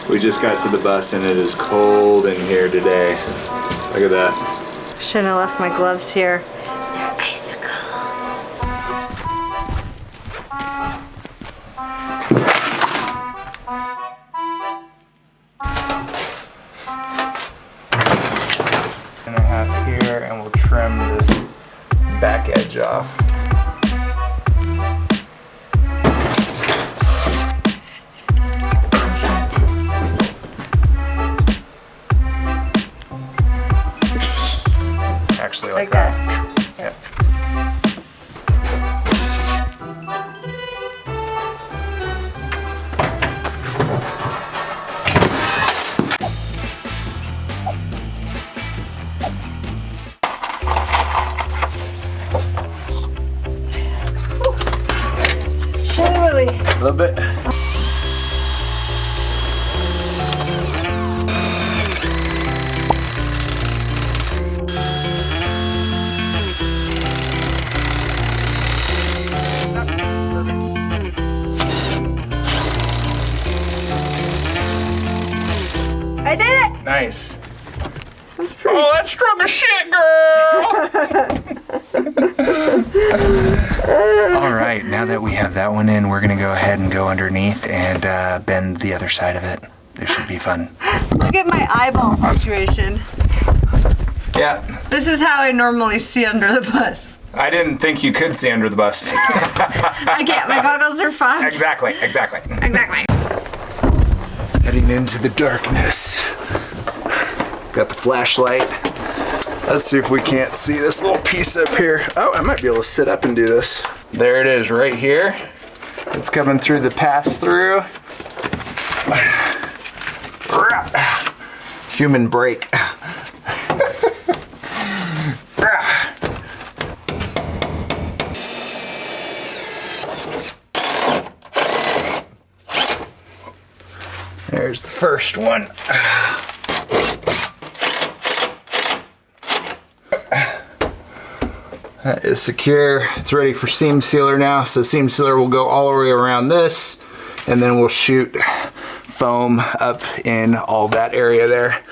We just got to the bus and it is cold in here today. Look at that. Shouldn't have left my gloves here. They're icicles. And a half here, and we'll trim this back edge off. Actually, like that. Yep. Chilly. A little bit. I did it! Nice. Oh, that's strong as shit, girl! All right, now that we have that one in, we're gonna go ahead and go underneath and bend the other side of it. This should be fun. Look at my eyeball situation. Yeah. This is how I normally see under the bus. I didn't think you could see under the bus. I can't, my goggles are fogged. Exactly. Exactly. Heading into the darkness. Got the flashlight. Let's see if we can't see this little piece up here. Oh, I might be able to sit up and do this. There it is right here. It's coming through the pass-through. Human brake. There's the first one. That is secure. It's ready for seam sealer now. So seam sealer will go all the way around this, and then we'll shoot foam up in all that area there.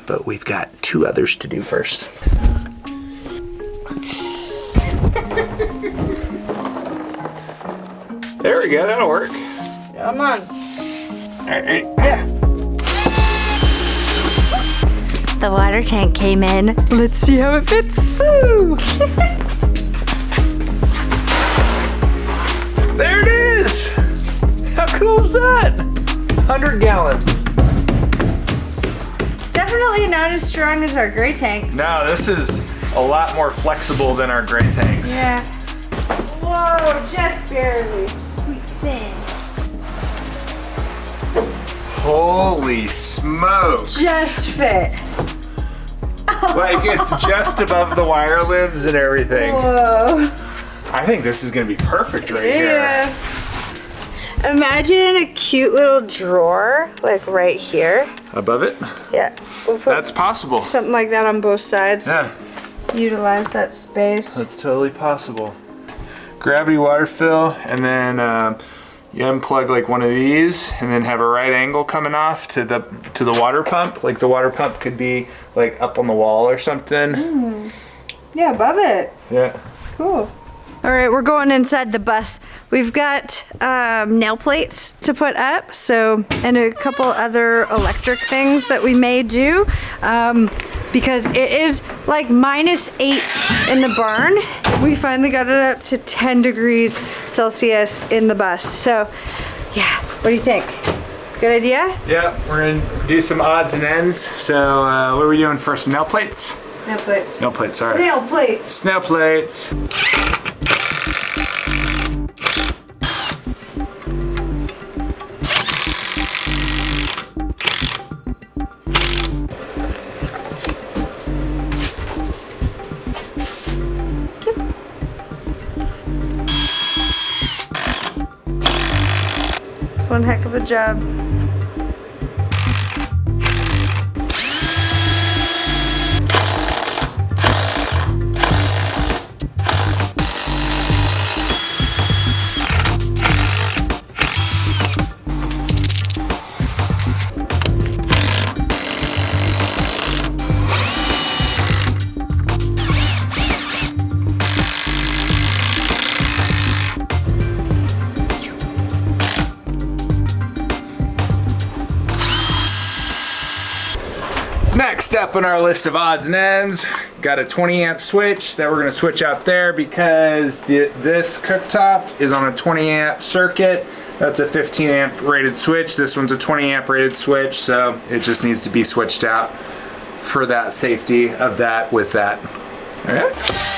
But we've got two others to do first. There we go, that'll work. Come on. Yeah. The water tank came in. Let's see how it fits. Woo! There it is! How cool is that? 100 gallons. Definitely not as strong as our gray tanks. No, this is a lot more flexible than our gray tanks. Yeah. Whoa, just barely squeaks in. Holy smokes. Just fit. Like it's just above the wire limbs and everything. Whoa. I think this is gonna be perfect right Yeah. here. Imagine a cute little drawer, like right here. Above it? Yeah. We'll put That's possible. something like that on both sides. Yeah, Utilize that space. that's totally possible. Gravity water fill, and then you unplug like one of these, and then have a right angle coming off to the water pump. Like the water pump could be like up on the wall or something. Yeah, above it. Yeah. Cool. All right, we're going inside the bus. We've got nail plates to put up, and a couple other electric things that we may do, because it is like -8 in the barn. We finally got it up to 10 degrees Celsius in the bus. So, yeah, what do you think? Good idea? Yeah, we're gonna do some odds and ends. So, what are we doing first? Nail plates? Nail plates. Nail plates, sorry. Snail plates. Snail plates. It's one heck of a job. Next up on our list of odds and ends, got a 20 amp switch that we're gonna switch out there because this cooktop is on a 20 amp circuit. That's a 15 amp rated switch. This one's a 20 amp rated switch, so it just needs to be switched out for that safety of that with that. All right.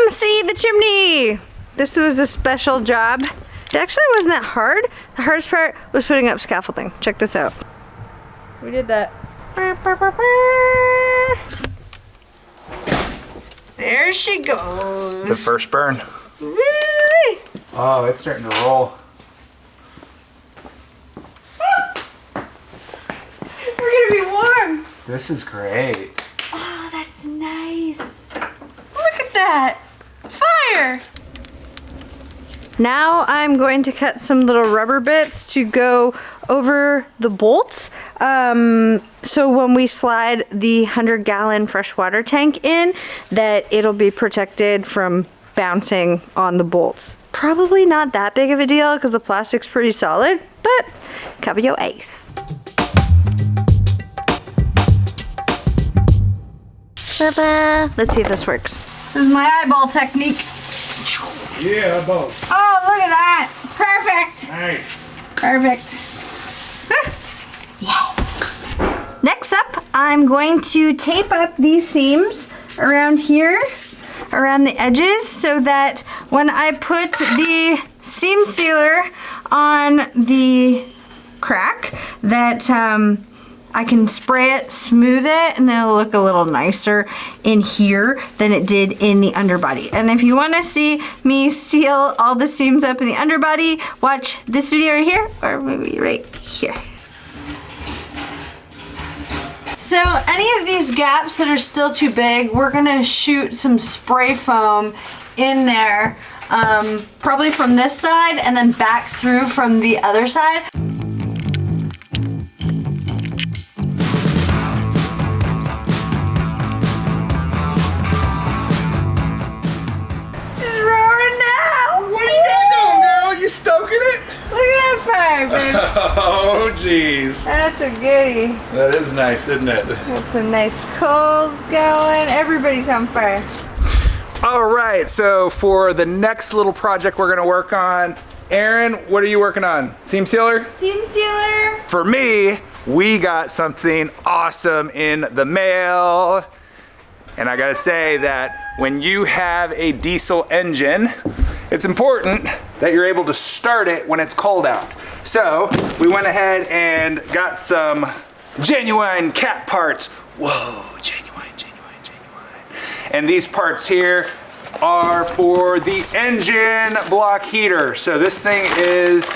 See the chimney. This was a special job. It actually wasn't that hard. The hardest part was putting up scaffolding. Check this out. We did that. There she goes. The first burn. Oh, it's starting to roll. We're gonna be warm. This is great. Oh, that's nice. Look at that. Fire! Now I'm going to cut some little rubber bits to go over the bolts. So when we slide the 100-gallon freshwater tank in, that it'll be protected from bouncing on the bolts. Probably not that big of a deal because the plastic's pretty solid, but cover your ace. Ta-da. Let's see if this works. This is my eyeball technique. Yeah, both. Oh, look at that. Perfect. Nice. Perfect. Yay. Next up, I'm going to tape up these seams around here, around the edges, so that when I put the seam sealer on the crack, that I can spray it, smooth it, and then it'll look a little nicer in here than it did in the underbody. And if you want to see me seal all the seams up in the underbody, watch this video right here, or maybe right here. So any of these gaps that are still too big, we're gonna shoot some spray foam in there, probably from this side and then back through from the other side. Stoking it? Look at that fire, baby. Oh, geez. That's a goodie. That is nice, isn't it? Got some nice coals going. Everybody's on fire. All right, so for the next little project we're gonna work on, Aaron, what are you working on? Seam sealer? Seam sealer. For me, we got something awesome in the mail. And I gotta say that when you have a diesel engine, it's important that you're able to start it when it's cold out. So we went ahead and got some genuine cat parts. Whoa, genuine, genuine, genuine. And these parts here are for the engine block heater. So this thing is,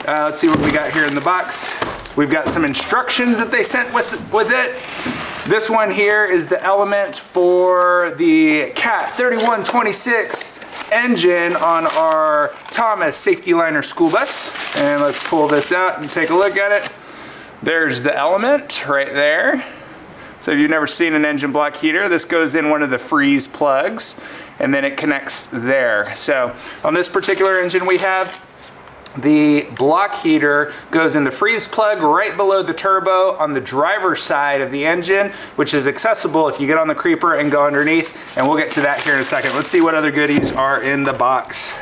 let's see what we got here in the box. We've got some instructions that they sent with it. This one here is the element for the Cat 3126 engine on our Thomas safety liner school bus. And let's pull this out and take a look at it. There's the element right there. So if you've never seen an engine block heater, this goes in one of the freeze plugs and then it connects there. So on this particular engine we have, the block heater goes in the freeze plug right below the turbo on the driver's side of the engine, which is accessible if you get on the creeper and go underneath, and we'll get to that here in a second. Let's see what other goodies are in the box.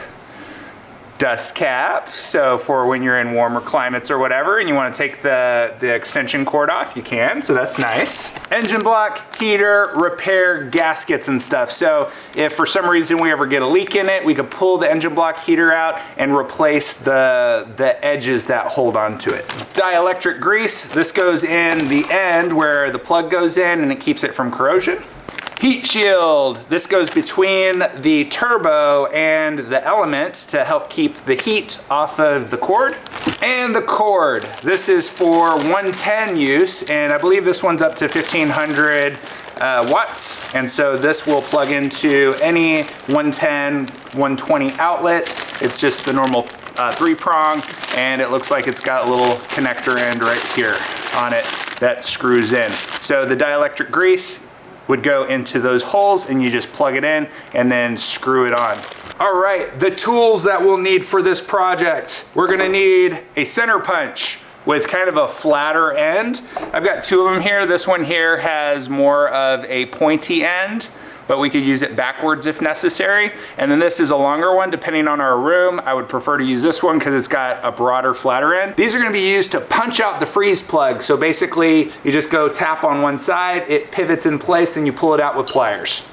Dust cap, so for when you're in warmer climates or whatever and you want to take the extension cord off, you can, so that's nice. Engine block, heater, repair gaskets and stuff. So if for some reason we ever get a leak in it, we could pull the engine block heater out and replace the edges that hold onto it. Dielectric grease, this goes in the end where the plug goes in and it keeps it from corrosion. Heat shield, this goes between the turbo and the element to help keep the heat off of the cord. And the cord, this is for 110 use, and I believe this one's up to 1500 watts, and so this will plug into any 110, 120 outlet. It's just the normal 3-prong, and it looks like it's got a little connector end right here on it that screws in. So the dielectric grease would go into those holes, and you just plug it in and then screw it on. All right, the tools that we'll need for this project. We're gonna need a center punch with kind of a flatter end. I've got 2 of them here. This one here has more of a pointy end, but we could use it backwards if necessary. And then this is a longer one, depending on our room. I would prefer to use this one because it's got a broader, flatter end. These are gonna be used to punch out the freeze plug. So basically, you just go tap on one side, it pivots in place, and you pull it out with pliers.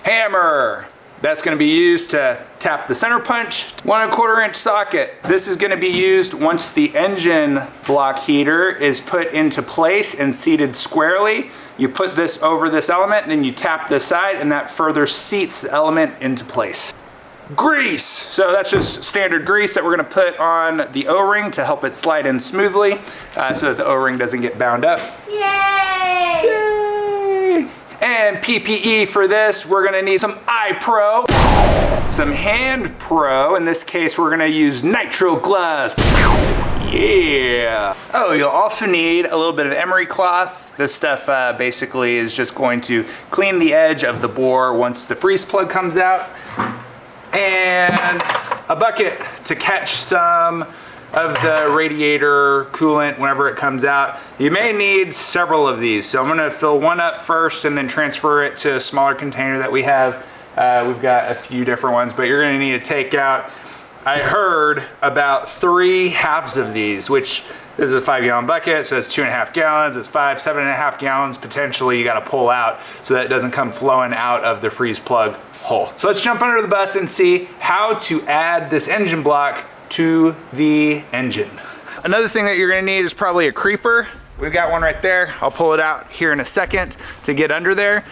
Hammer. That's gonna be used to tap the center punch. 1 1/4 inch socket. This is gonna be used once the engine block heater is put into place and seated squarely. You put this over this element, then you tap this side, and that further seats the element into place. Grease. So that's just standard grease that we're gonna put on the O-ring to help it slide in smoothly so that the O-ring doesn't get bound up. Yay! Yay! And PPE for this, we're gonna need some eye pro, some hand pro. In this case, we're gonna use nitro gloves. Yeah. Oh, you'll also need a little bit of emery cloth. This stuff basically is just going to clean the edge of the bore once the freeze plug comes out. And a bucket to catch some of the radiator coolant whenever it comes out. You may need several of these. So I'm gonna fill one up first and then transfer it to a smaller container that we have. We've got a few different ones, but you're gonna need to take out, I heard, about 3 halves of these, which this is a 5-gallon bucket, so it's 2.5 gallons, it's 7.5 gallons potentially you gotta pull out so that it doesn't come flowing out of the freeze plug hole. So let's jump under the bus and see how to add this engine block to the engine. Another thing that you're gonna need is probably a creeper. We've got one right there. I'll pull it out here in a second to get under there.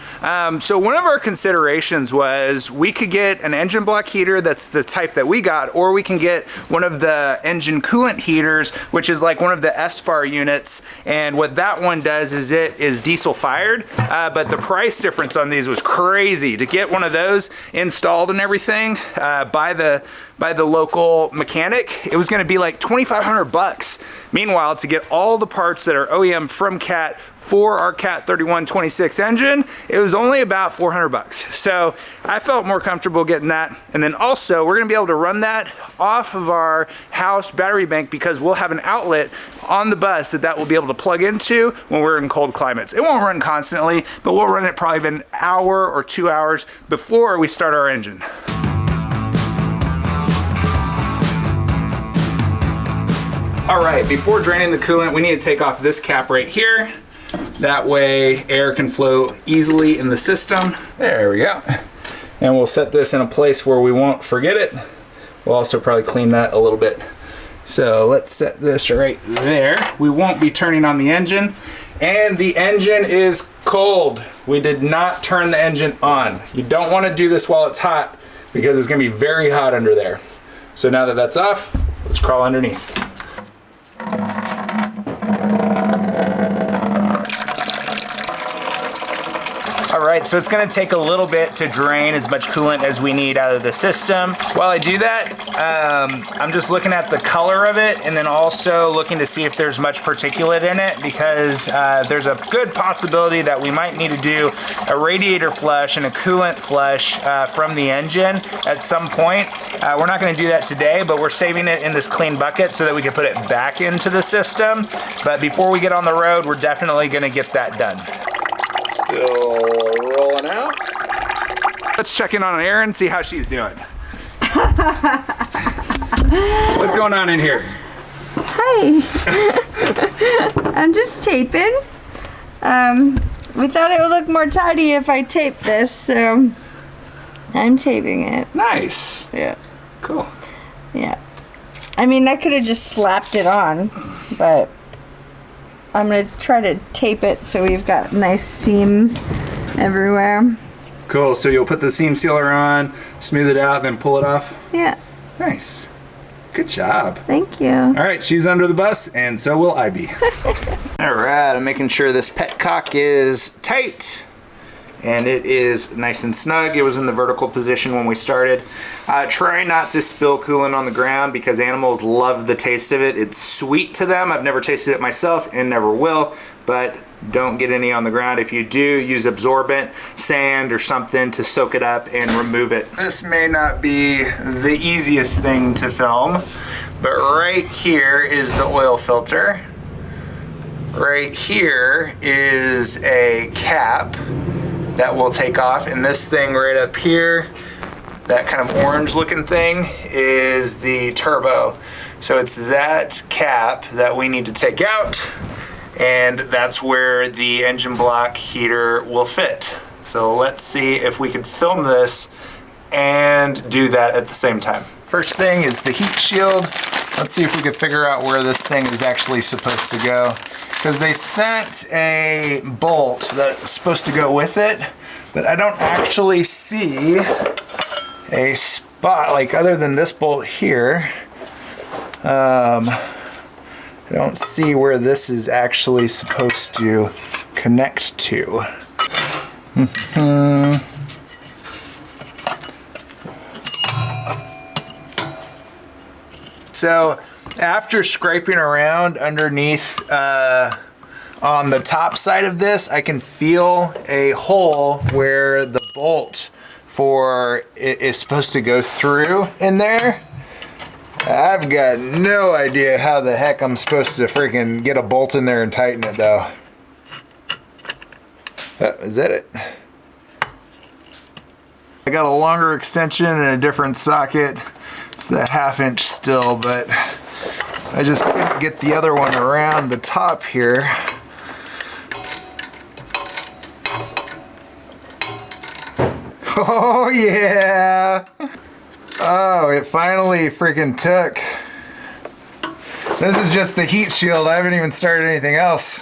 So one of our considerations was we could get an engine block heater that's the type that we got, or we can get one of the engine coolant heaters, which is like one of the SBAR units. And what that one does is it is diesel fired, but the price difference on these was crazy. To get one of those installed and everything by the local mechanic, it was gonna be like 2,500 bucks. Meanwhile, to get all the parts that are OEM from Cat for our Cat 3126 engine, it was only about 400 bucks. So I felt more comfortable getting that. And then also we're gonna be able to run that off of our house battery bank because we'll have an outlet on the bus that will be able to plug into when we're in cold climates. It won't run constantly, but we'll run it probably an hour or 2 hours before we start our engine. All right, before draining the coolant, we need to take off this cap right here. That way air can flow easily in the system. There we go. And we'll set this in a place where we won't forget it. We'll also probably clean that a little bit. So let's set this right there. We won't be turning on the engine. And the engine is cold. We did not turn the engine on. You don't want to do this while it's hot because it's going to be very hot under there. So now that that's off, let's crawl underneath. All right, so it's gonna take a little bit to drain as much coolant as we need out of the system. While I do that, I'm just looking at the color of it and then also looking to see if there's much particulate in it because there's a good possibility that we might need to do a radiator flush and a coolant flush from the engine at some point. We're not gonna do that today, but we're saving it in this clean bucket so that we can put it back into the system. But before we get on the road, we're definitely gonna get that done. Still rolling out. Let's check in on Erin, see how she's doing. What's going on in here? Hi. I'm just taping. We thought it would look more tidy if I taped this, so I'm taping it. Nice. Yeah. Cool. Yeah. I mean, I could have just slapped it on, but I'm gonna try to tape it so we've got nice seams everywhere. Cool, so you'll put the seam sealer on, smooth it out, then pull it off? Yeah. Nice. Good job. Thank you. All right, she's under the bus, and so will I be. All right, I'm making sure this petcock is tight. and it is nice and snug. It was in the vertical position when we started. Try not to spill coolant on the ground because animals love the taste of it. It's sweet to them. I've never tasted it myself and never will, but don't get any on the ground. If you do, use absorbent, sand or something to soak it up and remove it. This may not be the easiest thing to film, but right here is the oil filter. Right here is a cap that we'll take off, and this thing right up here, that kind of orange looking thing, is the turbo. So it's that cap that we need to take out, and that's where the engine block heater will fit. So let's see if we can film this and do that at the same time. First thing is the heat shield. Let's see if we can figure out where this thing is actually supposed to go, because they sent a bolt that's supposed to go with it, but I don't actually see a spot, like other than this bolt here. I don't see where this is actually supposed to connect to. So after scraping around underneath on the top side of this, I can feel a hole where the bolt for it is supposed to go through in there. I've got no idea how the heck I'm supposed to freaking get a bolt in there and tighten it though. Is that it? I got a longer extension and a different socket. It's the 1/2 inch still, but I just couldn't get the other one around the top here. Oh yeah! Oh, it finally freaking took. This is just the heat shield. I haven't even started anything else.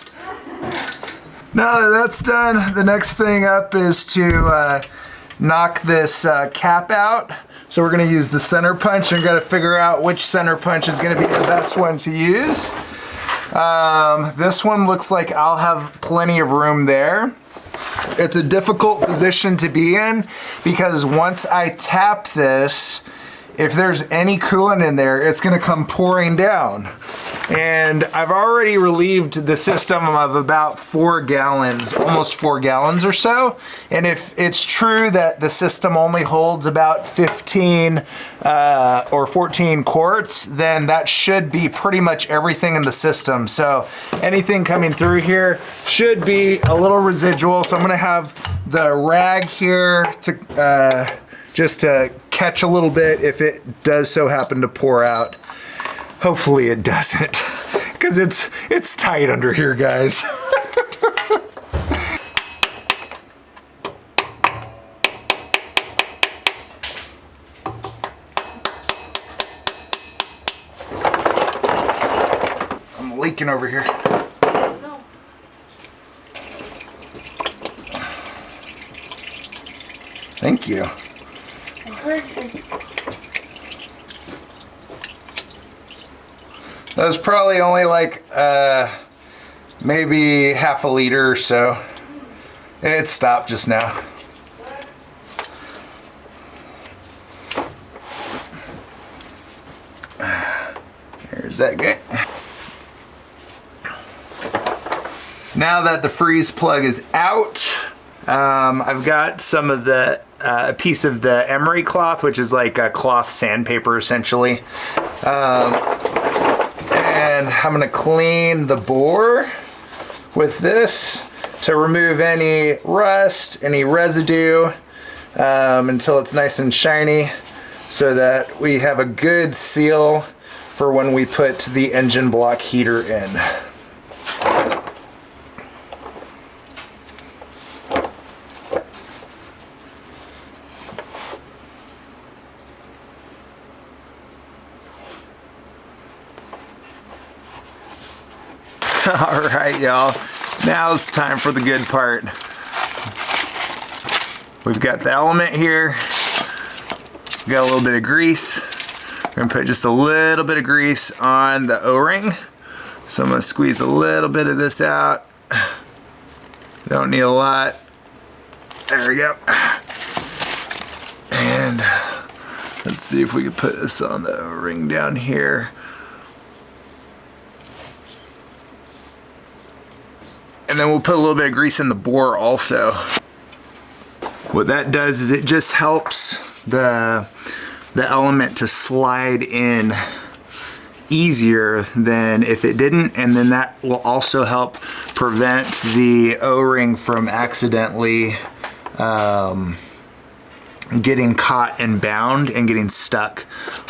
Now that that's done, the next thing up is to knock this cap out. So we're gonna use the center punch and gotta figure out which center punch is gonna be the best one to use. This one looks like I'll have plenty of room there. It's a difficult position to be in because once I tap this, if there's any coolant in there, it's gonna come pouring down. And I've already relieved the system of about 4 gallons, almost 4 gallons or so. And if it's true that the system only holds about 15 or 14 quarts, then that should be pretty much everything in the system. So anything coming through here should be a little residual. So I'm gonna have the rag here to just to catch a little bit if it does so happen to pour out. Hopefully it doesn't, because it's tight under here, guys. I'm leaking over here. No. Thank you. I heard you. That was probably only like maybe 1/2 liter or so. It stopped just now. There's that guy. Now that the freeze plug is out, I've got some of the a piece of the emery cloth, which is like a cloth sandpaper essentially. And I'm gonna clean the bore with this to remove any rust, any residue, until it's nice and shiny, so that we have a good seal for when we put the engine block heater in. All right, y'all. Now it's time for the good part. We've got the element here. We got a little bit of grease. We're gonna put just a little bit of grease on the O-ring. So I'm gonna squeeze a little bit of this out. Don't need a lot. There we go. And let's see if we can put this on the ring down here. And then we'll put a little bit of grease in the bore also. What that does is it just helps the element to slide in easier than if it didn't, and then that will also help prevent the O-ring from accidentally getting caught and bound and getting stuck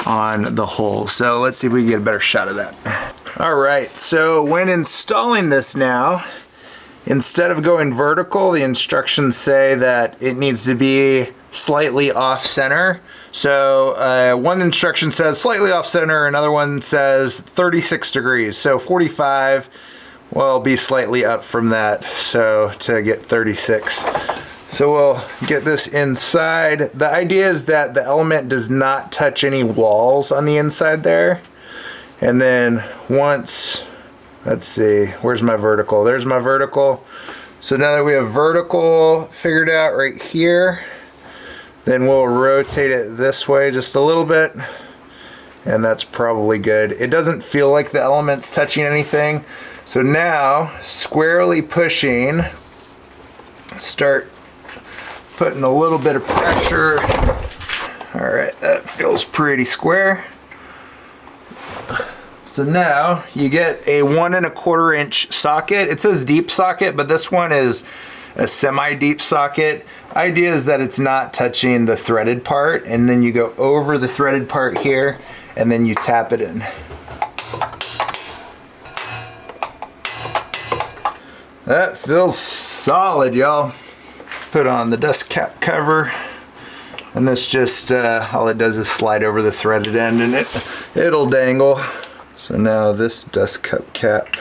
on the hole. So let's see if we can get a better shot of that. All right, so when installing this now, instead of going vertical, the instructions say that it needs to be slightly off center. So one instruction says slightly off center, another one says 36 degrees. So 45 will be slightly up from that, so to get 36. So we'll get this inside. The idea is that the element does not touch any walls on the inside there. And then once, let's see, where's my vertical? There's my vertical. So now that we have vertical figured out right here, then we'll rotate it this way just a little bit, and that's probably good. It doesn't feel like the element's touching anything. So now, squarely pushing, start putting a little bit of pressure. All right, that feels pretty square. So now you get a 1 1/4 inch socket. It says deep socket, but this one is a semi-deep socket. Idea is that it's not touching the threaded part, and then you go over the threaded part here, and then you tap it in. That feels solid, y'all. Put on the dust cap cover, and this just, all it does is slide over the threaded end, and it'll dangle. So now this dust cup cap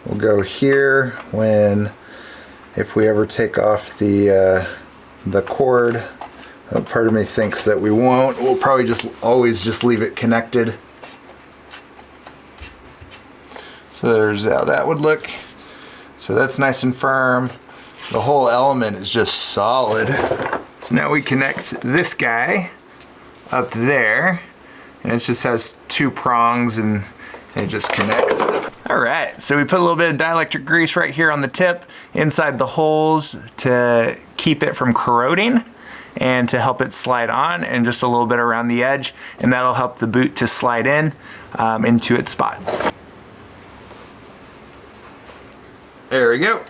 will go here if we ever take off the cord. Part of me thinks that we won't. We'll probably always just leave it connected. So there's how that would look. So that's nice and firm. The whole element is just solid. So now we connect this guy up there, and it just has 2 prongs and it just connects. All right, so we put a little bit of dielectric grease right here on the tip inside the holes to keep it from corroding and to help it slide on, and just a little bit around the edge, and that'll help the boot to slide in into its spot. There we go.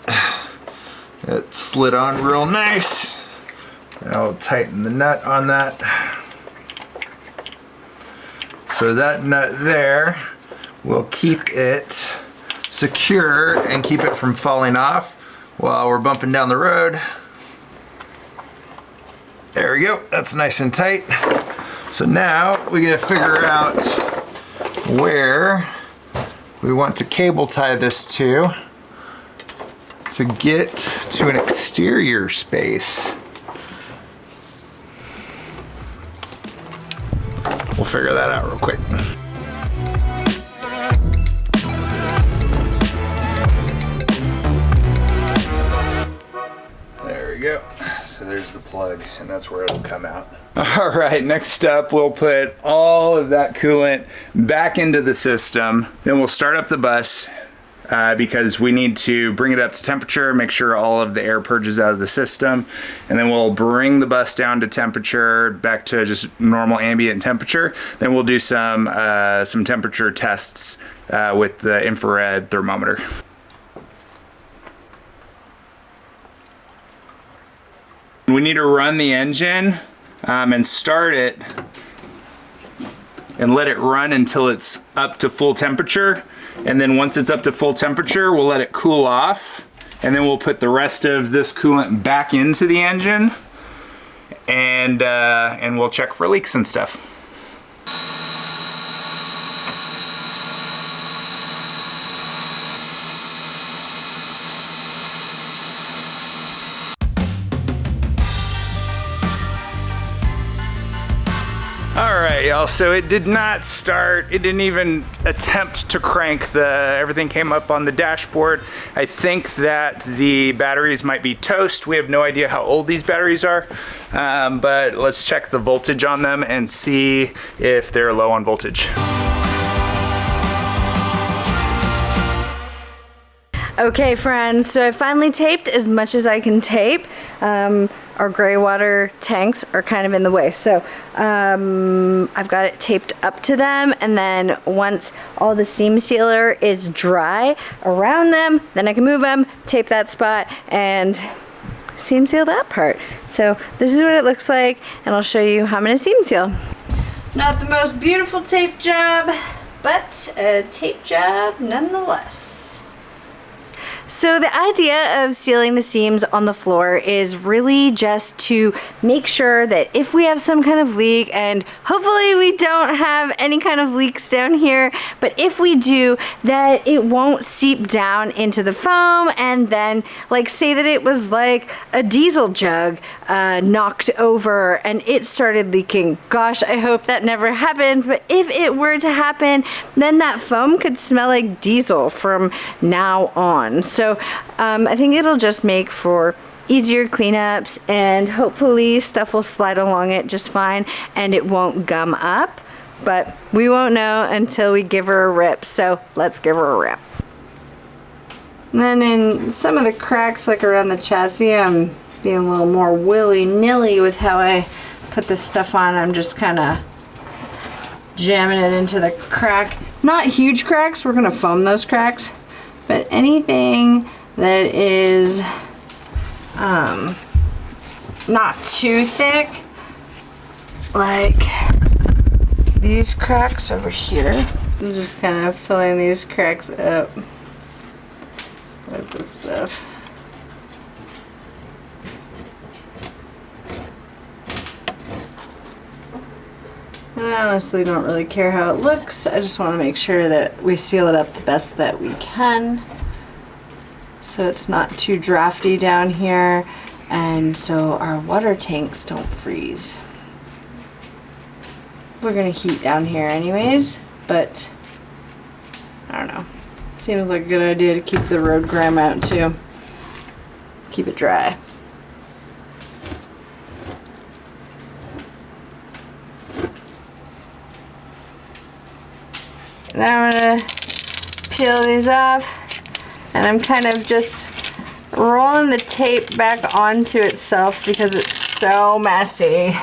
It slid on real nice. I'll tighten the nut on that. So that nut there will keep it secure and keep it from falling off while we're bumping down the road. There we go, that's nice and tight. So now we gotta figure out where we want to cable tie this to get to an exterior space. We'll figure that out real quick. There we go. So there's the plug, and that's where it'll come out. All right, next up, we'll put all of that coolant back into the system. Then we'll start up the bus because we need to bring it up to temperature, make sure all of the air purges out of the system, and then we'll bring the bus down to temperature, back to just normal ambient temperature. Then we'll do some temperature tests with the infrared thermometer. We need to run the engine and start it and let it run until it's up to full temperature. And then once it's up to full temperature, we'll let it cool off. And then we'll put the rest of this coolant back into the engine, and we'll check for leaks and stuff. All right, right, y'all, so it did not start. It didn't even attempt to crank. Everything came up on the dashboard. I think that the batteries might be toast. We have no idea how old these batteries are, but let's check the voltage on them and see if they're low on voltage. Okay, friends, so I finally taped as much as I can tape. Our gray water tanks are kind of in the way, so I've got it taped up to them, and then once all the seam sealer is dry around them, then I can move them, tape that spot, and seam seal that part. So this is what it looks like, and I'll show you how I'm going to seam seal. Not the most beautiful tape job, but a tape job nonetheless. So the idea of sealing the seams on the floor is really just to make sure that if we have some kind of leak, and hopefully we don't have any kind of leaks down here, but if we do, that it won't seep down into the foam, and then like say that it was like a diesel jug knocked over and it started leaking. Gosh, I hope that never happens, but if it were to happen, then that foam could smell like diesel from now on. So I think it'll just make for easier cleanups, and hopefully stuff will slide along it just fine and it won't gum up, but we won't know until we give her a rip. So let's give her a rip. And then in some of the cracks like around the chassis, I'm being a little more willy-nilly with how I put this stuff on. I'm just kind of jamming it into the crack. Not huge cracks, we're gonna foam those cracks, but anything that is not too thick, like these cracks over here, I'm just kind of filling these cracks up with this stuff. And I honestly don't really care how it looks. I just want to make sure that we seal it up the best that we can, so it's not too drafty down here, and so our water tanks don't freeze. We're gonna heat down here anyways, but I don't know. Seems like a good idea to keep the road grime out too. Keep it dry. Now I'm gonna peel these off, and I'm kind of just rolling the tape back onto itself because it's so messy.